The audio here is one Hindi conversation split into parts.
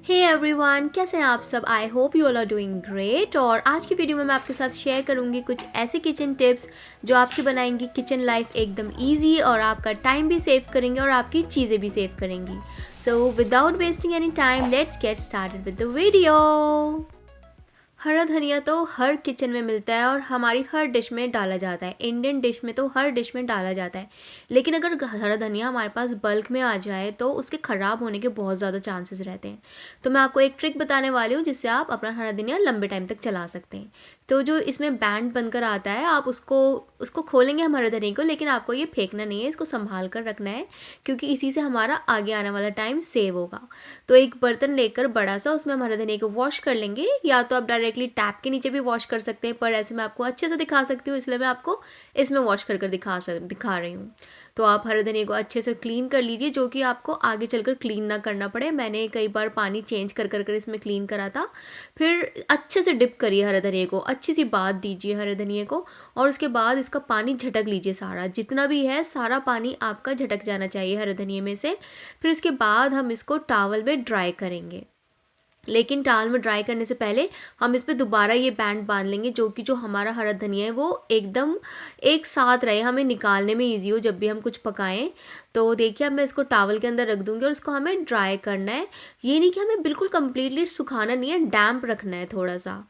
हे एवरीवन, कैसे हैं आप सब। I hope you all are doing great. और आज की वीडियो में मैं आपके साथ शेयर करूंगी कुछ ऐसे किचन टिप्स जो आपकी बनाएंगी किचन लाइफ एकदम इजी और आपका टाइम भी सेव करेंगे और आपकी चीज़ें भी सेव करेंगी। So without wasting any time let's get started with the video. हरा धनिया तो हर किचन में मिलता है और हमारी हर डिश में डाला जाता है। इंडियन डिश में तो हर डिश में डाला जाता है। लेकिन अगर हरा धनिया हमारे पास बल्क में आ जाए तो उसके ख़राब होने के बहुत ज़्यादा चांसेस रहते हैं। तो मैं आपको एक ट्रिक बताने वाली हूँ जिससे आप अपना हरा धनिया लंबे टाइम तक चला सकते हैं। तो जो इसमें बैंड बनकर आता है, आप उसको खोलेंगे हम हरे धनिया को, लेकिन आपको ये फेंकना नहीं है, इसको संभाल कर रखना है क्योंकि इसी से हमारा आगे आने वाला टाइम सेव होगा। तो एक बर्तन लेकर बड़ा सा, उसमें हम हरे धनिया को वॉश कर लेंगे, या तो आप डायरेक्टली टैप के नीचे भी वॉश कर सकते हैं, पर ऐसे मैं आपको अच्छे से दिखा सकती हूँ इसलिए मैं आपको इसमें वॉश कर दिखा रही हूँ। तो आप हरे धनिया को अच्छे से क्लीन कर लीजिए, जो कि आपको आगे चलकर क्लीन ना करना पड़े। मैंने कई बार पानी चेंज कर इसमें क्लीन करा था। फिर अच्छे से डिप करिए हरे धनिया को, अच्छी सी बात दीजिए हरे धनिया को, और उसके बाद इसका पानी झटक लीजिए। सारा जितना भी है सारा पानी आपका झटक जाना चाहिए हरे धनिया में से। फिर इसके बाद हम इसको टॉवल में ड्राई करेंगे, लेकिन टाल में ड्राई करने से पहले हम इस पे दोबारा ये बैंड बांध लेंगे, जो हमारा हरा धनिया है वो एकदम एक साथ रहे, हमें निकालने में इजी हो जब भी हम कुछ पकाएं। तो देखिए अब मैं इसको टॉवल के अंदर रख दूंगी और इसको हमें ड्राई करना है। ये नहीं कि हमें बिल्कुल कंप्लीटली सुखाना नहीं है, डैम्प रखना है थोड़ा सा।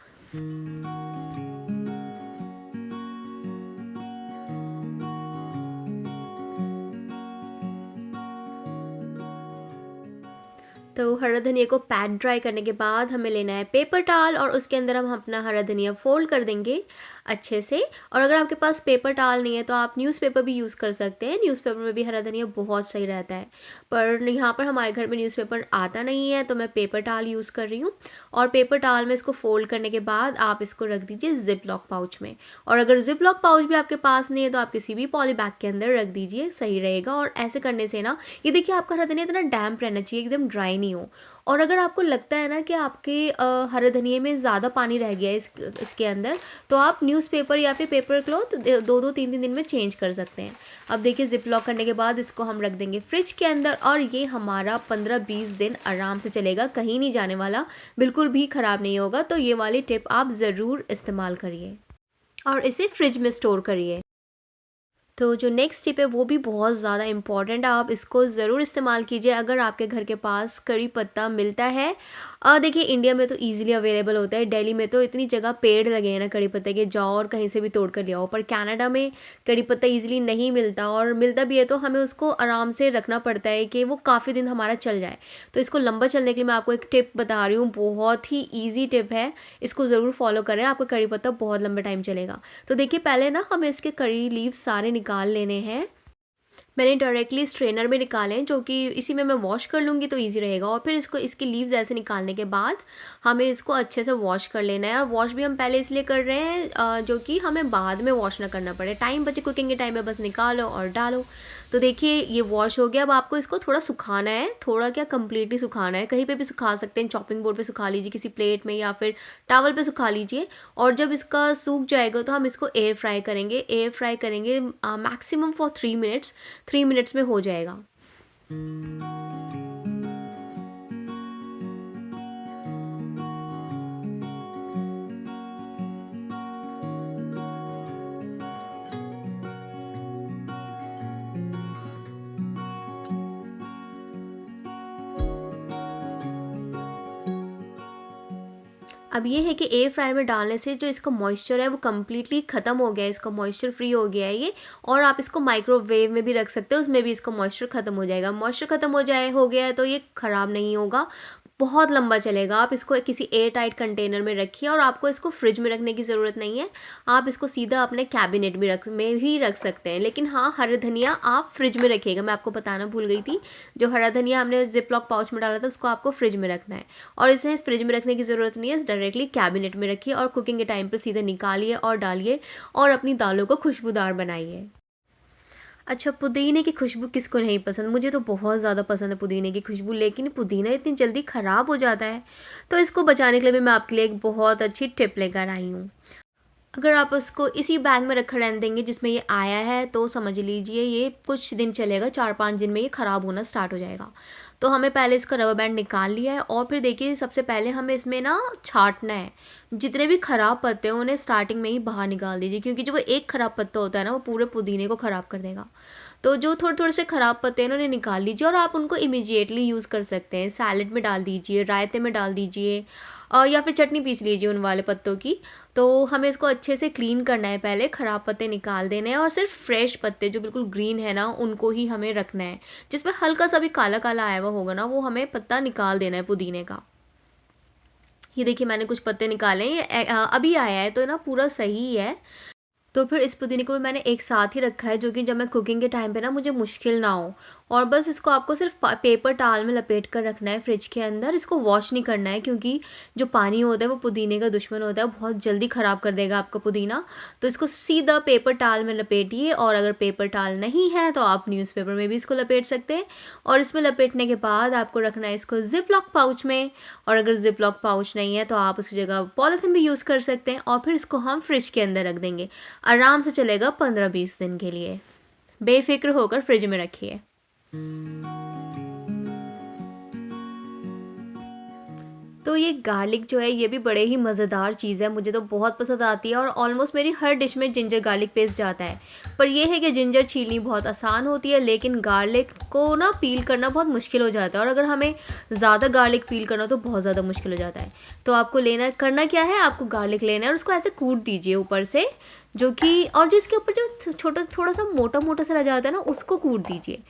तो हरा धनिया को पैट ड्राई करने के बाद हमें लेना है पेपर टॉवल, और उसके अंदर हम अपना हरा धनिया फोल्ड कर देंगे अच्छे से। और अगर आपके पास पेपर टॉवल नहीं है तो आप न्यूज़पेपर भी यूज़ कर सकते हैं। न्यूज़पेपर में भी हरा धनिया बहुत सही रहता है, पर यहाँ पर हमारे घर में न्यूज़पेपर आता नहीं है तो मैं पेपर टॉवल यूज़ कर रही हूँ। और पेपर टॉवल में इसको फोल्ड करने के बाद आप इसको रख दीजिए जिप लॉक पाउच में। और अगर जिप लॉक पाउच भी आपके पास नहीं है तो आप किसी भी पॉली बैग के अंदर रख दीजिए, सही रहेगा। और ऐसे करने से ना, ये देखिए आपका हरा धनिया इतना डैम्प रहना चाहिए, एकदम ड्राई नहीं हो। और अगर आपको लगता है ना कि आपके हरे धनिये में ज़्यादा पानी रह गया है इसके अंदर, तो आप न्यूज़पेपर या फिर पेपर क्लॉथ 2-2 3-3 दिन में चेंज कर सकते हैं। अब देखिए जिप लॉक करने के बाद इसको हम रख देंगे फ्रिज के अंदर, और ये हमारा 15-20 दिन आराम से चलेगा, कहीं नहीं जाने वाला, बिल्कुल भी ख़राब नहीं होगा। तो ये वाली टिप आप ज़रूर इस्तेमाल करिए और इसे फ्रिज में स्टोर करिए। तो जो नेक्स्ट टिप है वो भी बहुत ज़्यादा इम्पॉर्टेंट है, आप इसको ज़रूर इस्तेमाल कीजिए अगर आपके घर के पास कड़ी पत्ता मिलता है। देखिए इंडिया में तो इजीली अवेलेबल होता है, दिल्ली में तो इतनी जगह पेड़ लगे हैं ना कड़ी पत्ते के, जाओ और कहीं से भी तोड़ कर ले आओ। पर कनाडा में कड़ी पत्ता ईजिली नहीं मिलता, और मिलता भी है तो हमें उसको आराम से रखना पड़ता है कि वो काफ़ी दिन हमारा चल जाए। तो इसको लंबा चलने के लिए मैं आपको एक टिप बता रही हूँ, बहुत ही ईजी टिप है, इसको ज़रूर फॉलो करें, आपका कड़ी पत्ता बहुत लंबा टाइम चलेगा। तो देखिए पहले ना हमें इसके कड़ी लीव्स सारे निकाल लेने हैं। मैंने डायरेक्टली स्ट्रेनर में निकाले हैं, जो कि इसी में मैं वॉश कर लूँगी तो इजी रहेगा। और फिर इसको इसकी लीव्स ऐसे निकालने के बाद हमें इसको अच्छे से वॉश कर लेना है। और वॉश भी हम पहले इसलिए कर रहे हैं जो कि हमें बाद में वॉश ना करना पड़े, टाइम बचे कुकिंग के टाइम में, बस निकालो और डालो। तो देखिए ये वॉश हो गया। अब आपको इसको थोड़ा सुखाना है, थोड़ा क्या कंप्लीटली सुखाना है, कहीं पे भी सुखा सकते हैं, चॉपिंग बोर्ड पे सुखा लीजिए, किसी प्लेट में या फिर टॉवल पे सुखा लीजिए। और जब इसका सूख जाएगा तो हम इसको एयर फ्राई करेंगे मैक्सिमम फॉर 3 मिनट्स। 3 मिनट्स में हो जाएगा। अब ये है कि एयर फ्रायर में डालने से जो इसका मॉइस्चर है वो कम्प्लीटली ख़त्म हो गया है, इसका मॉइस्चर फ्री हो गया है ये। और आप इसको माइक्रोवेव में भी रख सकते हो, उसमें भी इसका मॉइस्चर ख़त्म हो जाएगा। मॉइस्चर ख़त्म हो गया है तो ये ख़राब नहीं होगा, बहुत लंबा चलेगा। आप इसको किसी एयर टाइट कंटेनर में रखिए, और आपको इसको फ्रिज में रखने की ज़रूरत नहीं है, आप इसको सीधा अपने कैबिनेट में भी रख सकते हैं। लेकिन हाँ, हरा धनिया आप फ्रिज में रखिएगा, मैं आपको बताना भूल गई थी। जो हरा धनिया हमने जिप लॉक पाउच में डाला था उसको आपको फ्रिज में रखना है, और इसे फ्रिज में रखने की ज़रूरत नहीं है, डायरेक्टली कैबिनेट में रखिए और कुकिंग के टाइम पर सीधे निकालिए और डालिए, और अपनी दालों को खुशबूदार बनाइए। अच्छा, पुदीने की खुशबू किसको नहीं पसंद, मुझे तो बहुत ज़्यादा पसंद है पुदीने की खुशबू, लेकिन पुदीना इतनी जल्दी ख़राब हो जाता है, तो इसको बचाने के लिए भी मैं आपके लिए एक बहुत अच्छी टिप लेकर आई हूँ। अगर आप उसको इसी बैग में रखा रहने देंगे जिसमें ये आया है, तो समझ लीजिए ये कुछ दिन चलेगा, 4-5 दिन में ये ख़राब होना स्टार्ट हो जाएगा। तो हमें पहले इसका रबर बैंड निकाल लिया है और फिर देखिए सबसे पहले हमें इसमें ना छाँटना है। जितने भी ख़राब पत्ते हैं उन्हें स्टार्टिंग में ही बाहर निकाल दीजिए, क्योंकि जो वो एक ख़राब पत्ता होता है ना वो पूरे पुदीने को ख़राब कर देगा। तो जो थोड़े-थोड़े से ख़राब पत्ते हैं ना उन्हें निकाल लीजिए और आप उनको इमीडिएटली यूज़ कर सकते हैं। सैलेड में डाल दीजिए, रायते में डाल दीजिए या फिर चटनी पीस लीजिए उन वाले पत्तों की। तो हमें इसको अच्छे से क्लीन करना है, पहले ख़राब पत्ते निकाल देने हैं और सिर्फ फ्रेश पत्ते जो बिल्कुल ग्रीन है ना उनको ही हमें रखना है। जिसमें हल्का सा भी काला-काला आया हुआ होगा ना वो हमें पत्ता निकाल देना है पुदीने का। ये देखिए मैंने कुछ पत्ते निकाले हैं, ये अभी आया है तो ना पूरा सही है। तो फिर इस पुदीने को भी मैंने एक साथ ही रखा है, जो कि जब मैं कुकिंग के टाइम पे ना मुझे मुश्किल ना हो। और बस इसको आपको सिर्फ पेपर टॉवल में लपेट कर रखना है फ्रिज के अंदर। इसको वॉश नहीं करना है, क्योंकि जो पानी होता है वो पुदीने का दुश्मन होता है, वो बहुत जल्दी ख़राब कर देगा आपका पुदीना। तो इसको सीधा पेपर टॉवल में लपेटिए, और अगर पेपर टॉवल नहीं है तो आप न्यूज़पेपर में भी इसको लपेट सकते हैं। और इसमें लपेटने के बाद आपको रखना है इसको ज़िप लॉक पाउच में, और अगर ज़िप लॉक पाउच नहीं है तो आप उसकी जगह पॉलीथिन भी यूज़ कर सकते हैं। और फिर इसको हम फ्रिज के अंदर रख देंगे, आराम से चलेगा 15-20 दिन के लिए। बेफ़िक्र होकर फ्रिज में रखिए। तो ये गार्लिक जो है ये भी बड़े ही मज़ेदार चीज़ है, मुझे तो बहुत पसंद आती है और ऑलमोस्ट मेरी हर डिश में जिंजर गार्लिक पेस्ट जाता है। पर ये है कि जिंजर छीलनी बहुत आसान होती है, लेकिन गार्लिक को ना पील करना बहुत मुश्किल हो जाता है, और अगर हमें ज़्यादा गार्लिक पील करना तो बहुत ज़्यादा मुश्किल हो जाता है। तो आपको करना क्या है, आपको गार्लिक लेना है और उसको ऐसे कूट दीजिए ऊपर से, जो कि और जो इसके ऊपर जो छोटा थोड़ा सा मोटा मोटा सा रह जाता है ना उसको कूट दीजिए।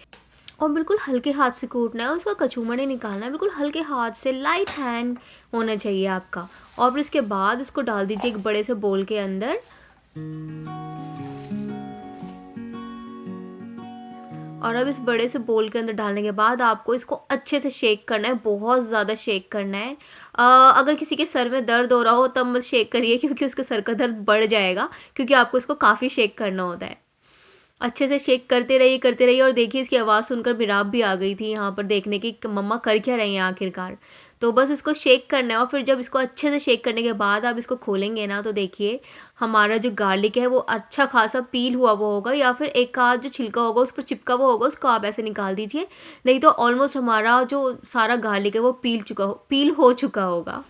और बिल्कुल हल्के हाथ से कूटना है, उसका कचूमड़ नहीं निकालना है, बिल्कुल हल्के हाथ से, लाइट हैंड होना चाहिए आपका। और फिर इसके बाद इसको डाल दीजिए एक बड़े से बोल के अंदर। और अब इस बड़े से बोल के अंदर डालने के बाद आपको इसको अच्छे से शेक करना है, बहुत ज़्यादा शेक करना है। अगर किसी के सर में दर्द हो रहा हो तब मत शेक करिए, क्योंकि उसके सर का दर्द बढ़ जाएगा, क्योंकि आपको इसको काफ़ी शेक करना होता है। अच्छे से शेक करते रहिए और देखिए इसकी आवाज़ सुनकर मिराब भी आ गई थी यहाँ पर देखने की मम्मा कर क्या रही हैं आखिरकार। तो बस इसको शेक करना है, और फिर जब इसको अच्छे से शेक करने के बाद आप इसको खोलेंगे ना तो देखिए हमारा जो गार्लिक है वो अच्छा खासा पील हुआ वो होगा, या फिर एक आध जो छिलका होगा उस पर चिपका हुआ होगा उसको आप ऐसे निकाल दीजिए, नहीं तो ऑलमोस्ट हमारा जो सारा गार्लिक है वो पील हो चुका होगा।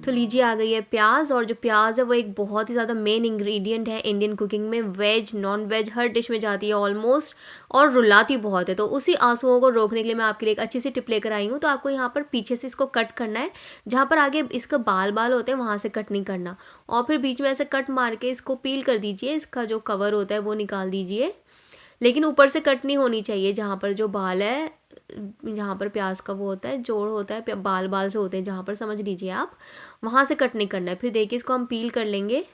तो लीजिए आ गई है प्याज, और जो प्याज है वो एक बहुत ही ज़्यादा मेन इंग्रेडिएंट है इंडियन कुकिंग में, वेज नॉन वेज हर डिश में जाती है ऑलमोस्ट, और रुलाती बहुत है। तो उसी आंसुओं को रोकने के लिए मैं आपके लिए एक अच्छी सी टिप लेकर आई हूँ। तो आपको यहाँ पर पीछे से इसको कट करना है, जहाँ पर आगे इसका बाल बाल होते हैं वहाँ से कट नहीं करना, और फिर बीच में ऐसे कट मार के इसको पील कर दीजिए, इसका जो कवर होता है वो निकाल दीजिए। लेकिन ऊपर से कट नहीं होनी चाहिए, जहाँ पर जो बाल है, जहाँ पर प्याज का वो होता है जोड़ होता है, बाल बाल से होते हैं जहाँ पर, समझ लीजिए आप, वहाँ से कट नहीं करना है। फिर देखिए इसको हम पील कर लेंगे।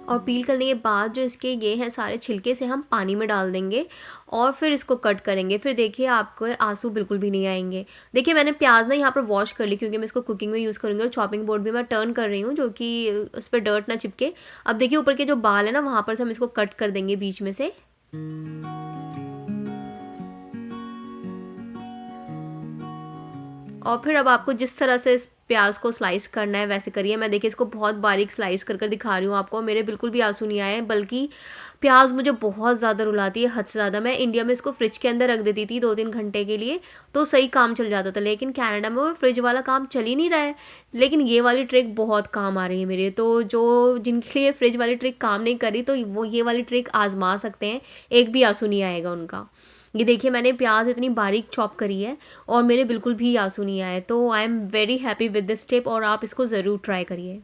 और पील करने के बाद जो इसके ये हैं सारे छिलके से हम पानी में डाल देंगे और फिर इसको कट करेंगे। फिर देखिए आपको आंसू बिल्कुल भी नहीं आएंगे। देखिए मैंने प्याज ना यहाँ पर वॉश कर ली, क्योंकि मैं इसको कुकिंग में यूज़ करूँगी, और चॉपिंग बोर्ड भी मैं टर्न कर रही हूँ जो कि उस पर डर्ट ना चिपके। अब देखिए ऊपर के जो बाल है ना वहाँ पर से हम इसको कट कर देंगे बीच में से। और फिर अब आपको जिस तरह से इस प्याज को स्लाइस करना है वैसे करिए। मैं देखिए इसको बहुत बारीक स्लाइस कर कर दिखा रही हूँ आपको, मेरे बिल्कुल भी आंसू नहीं आए हैं, बल्कि प्याज मुझे बहुत ज़्यादा रुलाती है, हद से ज़्यादा। मैं इंडिया में इसको फ्रिज के अंदर रख देती थी 2-3 घंटे के लिए तो सही काम चल जाता था, लेकिन कनाडा में वो फ्रिज वाला काम चल ही नहीं रहा है। लेकिन ये वाली ट्रिक बहुत काम आ रही है मेरे, तो जो जिनके लिए फ्रिज वाली ट्रिक काम नहीं करी तो वो ये वाली ट्रिक आजमा सकते हैं, एक भी आंसू नहीं आएगा उनका। ये देखिए मैंने प्याज इतनी बारीक चॉप करी है और मेरे बिल्कुल भी आंसू नहीं आए, तो I am very happy with this tip, और आप इसको ज़रूर ट्राई करिए।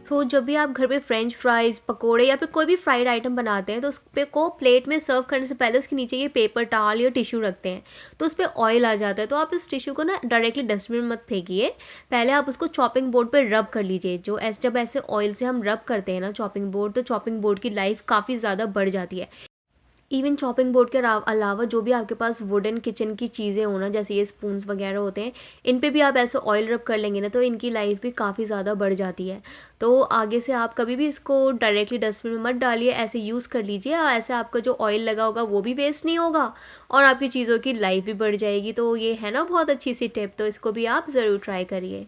तो जब भी आप घर पे फ्रेंच फ्राइज़, पकोड़े या फिर कोई भी फ्राइड आइटम बनाते हैं तो उस पे को प्लेट में सर्व करने से पहले उसके नीचे ये पेपर टॉवल या टिश्यू रखते हैं, तो उस पे ऑयल आ जाता है। तो आप इस टिश्यू को ना डायरेक्टली डस्टबिन में मत फेंकिए, पहले आप उसको चॉपिंग बोर्ड पे रब कर लीजिए। जब ऐसे ऑयल से हम रब करते हैं ना चॉपिंग बोर्ड, तो चॉपिंग बोर्ड की लाइफ काफ़ी ज़्यादा बढ़ जाती है। इवन चॉपिंग बोर्ड के अलावा जो भी आपके पास वुडन किचन की चीज़ें हो ना, जैसे ये स्पून्स वगैरह होते हैं, इन पे भी आप ऐसे ऑयल रब कर लेंगे ना, तो इनकी लाइफ भी काफ़ी ज़्यादा बढ़ जाती है। तो आगे से आप कभी भी इसको डायरेक्टली डस्टबिन में मत डालिए, ऐसे यूज़ कर लीजिए। ऐसे आपका जो ऑयल लगा होगा वो भी वेस्ट नहीं होगा और आपकी चीज़ों की लाइफ भी बढ़ जाएगी। तो ये है ना बहुत अच्छी सी टिप, तो इसको भी आप ज़रूर ट्राई करिए।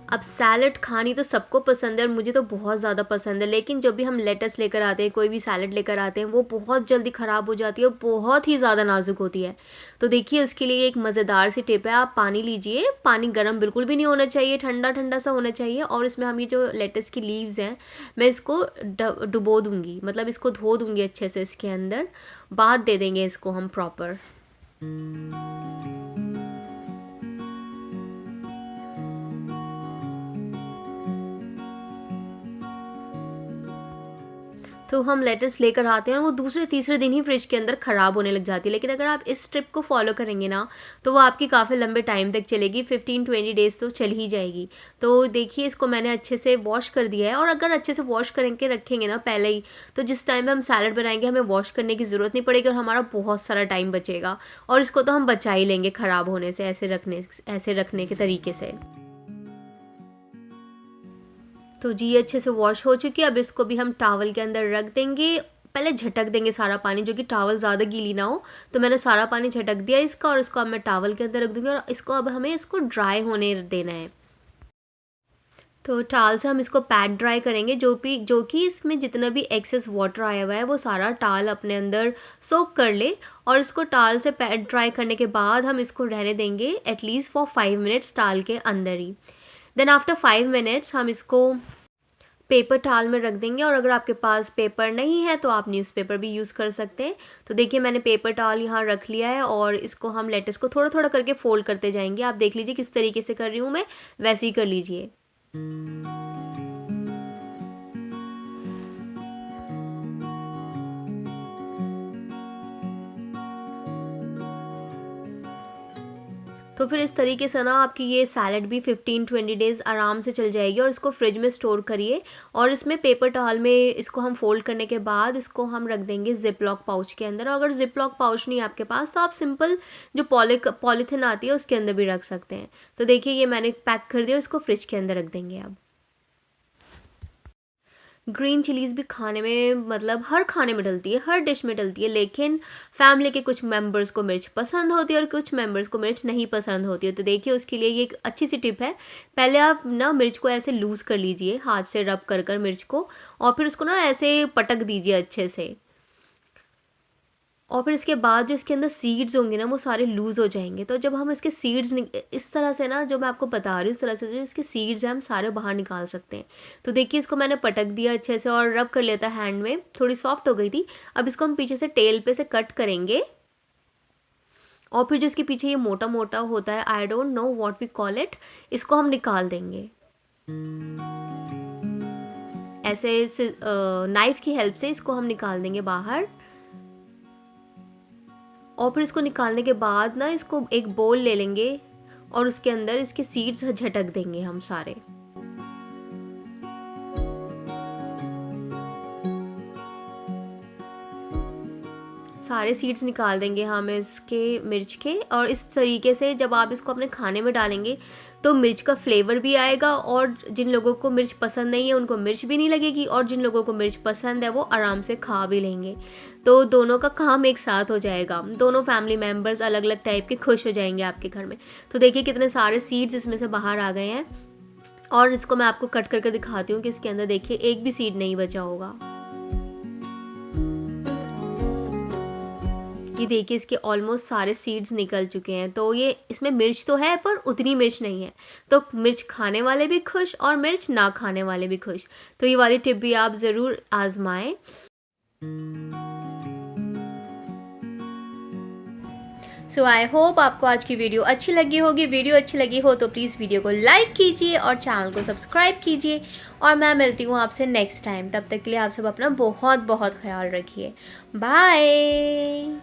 अब सैलड खानी तो सबको पसंद है और मुझे तो बहुत ज़्यादा पसंद है, लेकिन जब भी हम लेटस लेकर आते हैं, कोई भी सैलड लेकर आते हैं, वो बहुत जल्दी ख़राब हो जाती है और बहुत ही ज़्यादा नाजुक होती है। तो देखिए उसके लिए एक मज़ेदार सी टिप है, आप पानी लीजिए, पानी गर्म बिल्कुल भी नहीं होना चाहिए, ठंडा ठंडा सा होना चाहिए, और इसमें हम ये जो लेटस की लीव्स हैं, मैं इसको डुबो दूँगी, मतलब इसको धो दूँगी अच्छे से इसके अंदर, बाद दे देंगे इसको हम प्रॉपर। तो हम लेटस लेकर आते हैं और वो दूसरे तीसरे दिन ही फ्रिज के अंदर ख़राब होने लग जाती है। लेकिन अगर आप इस ट्रिप को फॉलो करेंगे ना, तो वो आपकी काफ़ी लंबे टाइम तक चलेगी, 15-20 डेज़ तो चल ही जाएगी। तो देखिए इसको मैंने अच्छे से वॉश कर दिया है, और अगर अच्छे से वॉश करके रखेंगे ना पहले ही, तो जिस टाइम में हम सैलड बनाएंगे हमें वॉश करने की ज़रूरत नहीं पड़ेगी और हमारा बहुत सारा टाइम बचेगा, और इसको तो हम बचा ही लेंगे ख़राब होने से, ऐसे रखने के तरीके से। तो जी ये अच्छे से वॉश हो चुकी है। अब इसको भी हम टॉवल के अंदर रख देंगे, पहले झटक देंगे सारा पानी, जो कि टॉवल ज़्यादा गीली ना हो। तो मैंने सारा पानी झटक दिया इसका, और इसको अब मैं टॉवल के अंदर रख दूँगी, और इसको अब हमें इसको ड्राई होने देना है। तो टॉवल से हम इसको पैड ड्राई करेंगे, जो कि इसमें जितना भी एक्सेस वाटर आया हुआ है वो सारा टॉवल अपने अंदर सोक कर ले। और इसको टॉवल से पैड ड्राई करने के बाद हम इसको रहने देंगे एटलीस्ट फॉर 5 मिनट्स टॉवल के अंदर ही। देन आफ्टर 5 मिनट्स हम इसको पेपर टॉवल में रख देंगे, और अगर आपके पास पेपर नहीं है तो आप न्यूज़पेपर भी यूज़ कर सकते हैं। तो देखिए मैंने पेपर टॉवल यहाँ रख लिया है, और इसको हम लेटस को थोड़ा थोड़ा करके फोल्ड करते जाएंगे। आप देख लीजिए किस तरीके से कर रही हूँ मैं, वैसे ही कर लीजिए। तो फिर इस तरीके से ना आपकी ये सैलड भी 15-20 डेज़ आराम से चल जाएगी, और इसको फ्रिज में स्टोर करिए। और इसमें पेपर टॉवल में इसको हम फोल्ड करने के बाद इसको हम रख देंगे जिप लॉक पाउच के अंदर। और अगर जिप लॉक पाउच नहीं है आपके पास, तो आप सिंपल जो पॉलीथिन आती है उसके अंदर भी रख सकते हैं। तो देखिए ये मैंने पैक कर दिया, और इसको फ्रिज के अंदर रख देंगे। अब ग्रीन चिलीज़ भी खाने में, मतलब हर खाने में डलती है, हर डिश में डलती है, लेकिन फैमिली के कुछ मेंबर्स को मिर्च पसंद होती है और कुछ मेंबर्स को मिर्च नहीं पसंद होती है। तो देखिए उसके लिए ये एक अच्छी सी टिप है, पहले आप ना मिर्च को ऐसे लूज़ कर लीजिए, हाथ से रब कर कर मिर्च को, और फिर उसको ना ऐसे पटक दीजिए अच्छे से। और फिर इसके बाद जो इसके अंदर सीड्स होंगे ना, वो सारे लूज़ हो जाएंगे। तो जब हम इसके सीड्स इस तरह से ना, जो मैं आपको बता रही हूँ, इस तरह से जो इसके सीड्स हैं हम सारे बाहर निकाल सकते हैं। तो देखिए इसको मैंने पटक दिया अच्छे से और रब कर लिया था हैंड में, थोड़ी सॉफ्ट हो गई थी। अब इसको हम पीछे से टेल पे से कट करेंगे, और फिर जो इसके पीछे ये मोटा मोटा होता है, I don't know what we call it, इसको हम निकाल देंगे ऐसे नाइफ की हेल्प से। इसको हम निकाल देंगे बाहर, और फिर इसको निकालने के बाद ना इसको एक बोल ले लेंगे, और उसके अंदर इसके सीड्स झटक देंगे हम सारे। सारे सीड्स निकाल देंगे हम इसके मिर्च के। और इस तरीके से जब आप इसको अपने खाने में डालेंगे तो मिर्च का फ्लेवर भी आएगा, और जिन लोगों को मिर्च पसंद नहीं है उनको मिर्च भी नहीं लगेगी, और जिन लोगों को मिर्च पसंद है वो आराम से खा भी लेंगे। तो दोनों का काम एक साथ हो जाएगा, दोनों फैमिली मेम्बर्स अलग अलग टाइप के खुश हो जाएंगे आपके घर में। तो देखिए कितने सारे सीड्स इसमें से बाहर आ गए हैं, और इसको मैं आपको कट करके दिखाती हूँ कि इसके अंदर देखिए एक भी सीड नहीं बचा होगा। ये देखिए इसके ऑलमोस्ट सारे सीड्स निकल चुके हैं। तो ये इसमें मिर्च तो है पर उतनी मिर्च नहीं है, तो मिर्च खाने वाले भी खुश और मिर्च ना खाने वाले भी खुश। तो ये वाली टिप भी आप ज़रूर आजमाएं। सो आई होप आपको आज की वीडियो अच्छी लगी होगी। वीडियो अच्छी लगी हो तो प्लीज़ वीडियो को लाइक कीजिए और चैनल को सब्सक्राइब कीजिए, और मैं मिलती हूँ आपसे नेक्स्ट टाइम। तब तक के लिए आप सब अपना बहुत बहुत ख्याल रखिए। बाय।